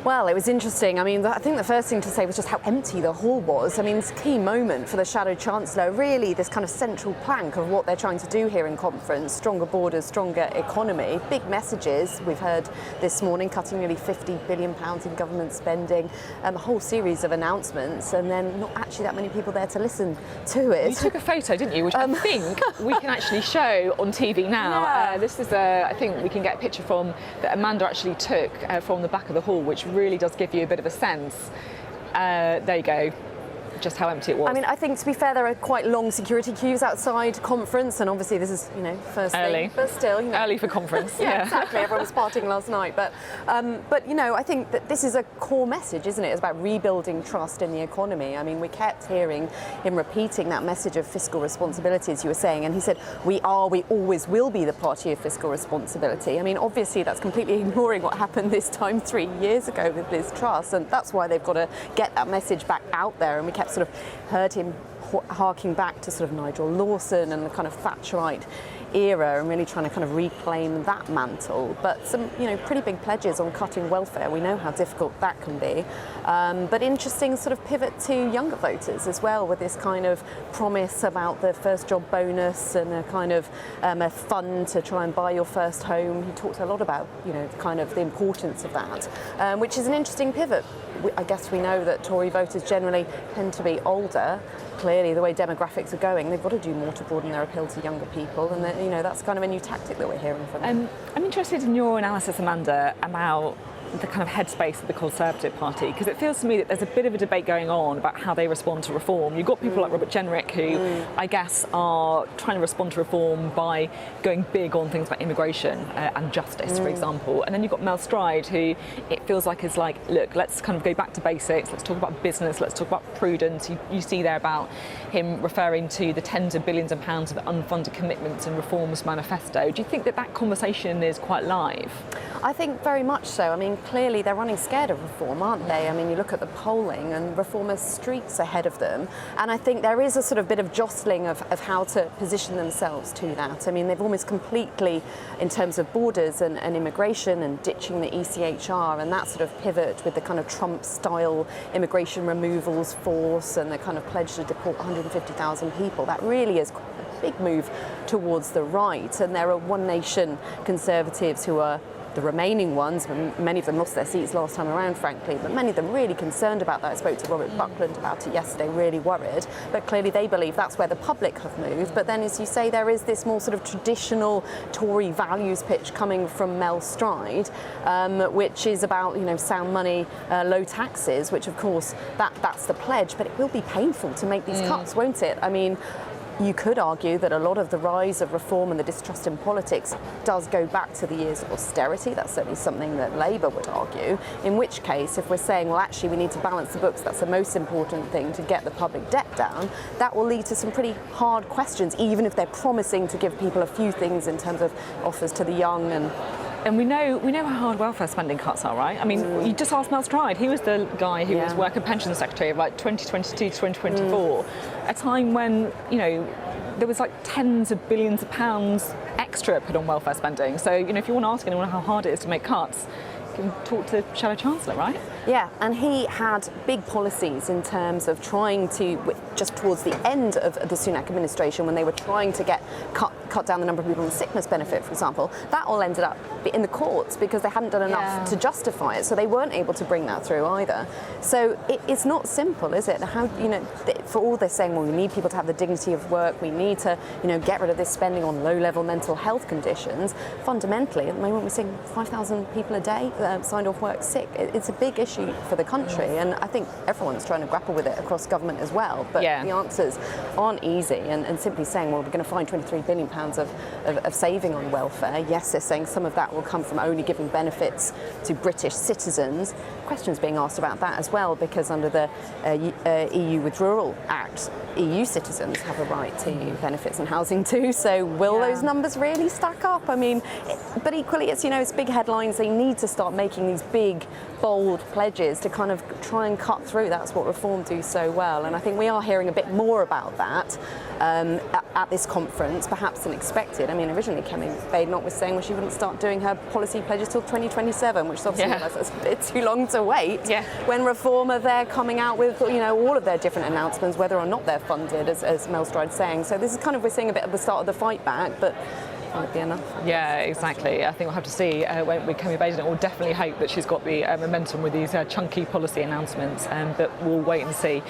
Well, it was interesting. I mean, I think the first thing to say was just how empty the hall was. I mean, it's a key moment for the Shadow Chancellor, really this kind of central plank of what they're trying to do here in conference, stronger borders, stronger economy, big messages. We've heard this morning, cutting nearly £50 billion in government spending, a whole series of announcements, and then not actually that many people there to listen to it. You took a photo, didn't you, which I think we can actually show on TV now. Yeah. This is, I think we can get a picture from that Amanda actually took from the back of the hall, which really does give you a bit of a sense. There you go. Just how empty it was. I mean, I think, to be fair, there are quite long security queues outside conference, and obviously this is, first early thing, but still, early for conference. Yeah, exactly. Everyone was partying last night, but I think that this is a core message, isn't it? It's about rebuilding trust in the economy. I mean, we kept hearing him repeating that message of fiscal responsibility, as you were saying, and he said, we always will be the party of fiscal responsibility. I mean, obviously that's completely ignoring what happened this time 3 years ago with Liz Truss, and that's why they've got to get that message back out there, and we kept sort of heard him harking back to sort of Nigel Lawson and the kind of Thatcherite era and really trying to kind of reclaim that mantle. But some, pretty big pledges on cutting welfare. We know how difficult that can be. But interesting sort of pivot to younger voters as well, with this kind of promise about the first job bonus and a kind of a fund to try and buy your first home. He talked a lot about, kind of the importance of that, which is an interesting pivot. I guess we know that Tory voters generally tend to be older. Clearly, the way demographics are going, they've got to do more to broaden their appeal to younger people, and that's kind of a new tactic that we're hearing from them. I'm interested in your analysis, Amanda, about the kind of headspace of the Conservative Party, because it feels to me that there's a bit of a debate going on about how they respond to reform. You've got people like Robert Jenrick who I guess are trying to respond to reform by going big on things like immigration and justice, for example. And then you've got Mel Stride, who it feels like is like, look, let's kind of go back to basics, let's talk about business, let's talk about prudence. You see there about him referring to the tens of billions of pounds of unfunded commitments and reforms manifesto. Do you think that conversation is quite live? I think very much so. I mean, clearly they're running scared of reform, aren't they? I mean, you look at the polling and reform are streets ahead of them. And I think there is a sort of bit of jostling of how to position themselves to that. I mean, they've almost completely, in terms of borders and immigration and ditching the ECHR and that sort of pivot with the kind of Trump-style immigration removals force and the kind of pledge to deport 150,000 people. That really is a big move towards the right. And there are One Nation Conservatives who are the remaining ones. Many of them lost their seats last time around, frankly, but many of them really concerned about that. I spoke to Robert Buckland about it yesterday, really worried, but clearly they believe that's where the public have moved. But then, as you say, there is this more sort of traditional Tory values pitch coming from Mel Stride, which is about, sound money, low taxes, which of course that's the pledge, but it will be painful to make these cuts, won't it? I mean, you could argue that a lot of the rise of reform and the distrust in politics does go back to the years of austerity. That's certainly something that Labour would argue. In which case, if we're saying, well, actually, we need to balance the books, that's the most important thing to get the public debt down, that will lead to some pretty hard questions, even if they're promising to give people a few things in terms of offers to the young And we know how hard welfare spending cuts are, right? I mean, you just asked Mel Stride. He was the guy who was Work and Pensions Secretary of like 2022 to 2024, a time when, there was like tens of billions of pounds extra put on welfare spending. So, if you want to ask anyone how hard it is to make cuts, you can talk to the Shadow Chancellor, right? Yeah, and he had big policies in terms of trying to, just towards the end of the Sunak administration, when they were trying to cut down the number of people on the sickness benefit, for example, that all ended up in the courts because they hadn't done enough to justify it, so they weren't able to bring that through either. So it's not simple, is it? How, for all they're saying, well, we need people to have the dignity of work, we need to, get rid of this spending on low-level mental health conditions. Fundamentally, at the moment, we're seeing 5,000 people a day signed off work sick. It's a big issue for the country, and I think everyone's trying to grapple with it across government as well, but the answers aren't easy, and simply saying, well, we're going to find £23 billion of saving on welfare. Yes, they're saying some of that will come from only giving benefits to British citizens. Questions being asked about that as well, because under the EU Withdrawal Act, EU citizens have a right to benefits and housing too, so will those numbers really stack up? I mean, but equally, it's big headlines. They need to start making these big, bold pledges to kind of try and cut through. That's what Reform do so well, and I think we are hearing a bit more about that. at this conference, perhaps than expected. I mean, originally Kemi Badenoch was saying, well, she wouldn't start doing her policy pledges till 2027, which is obviously that's a bit too long to wait. Yeah. When Reform are there coming out with, all of their different announcements, whether or not they're funded, as Mel Stride's saying. So this is kind of, we're seeing a bit of the start of the fight back, but might be enough. Yeah, exactly. I think we'll have to see when we Kemi Badenoch. We'll definitely hope that she's got the momentum with these chunky policy announcements, but we'll wait and see.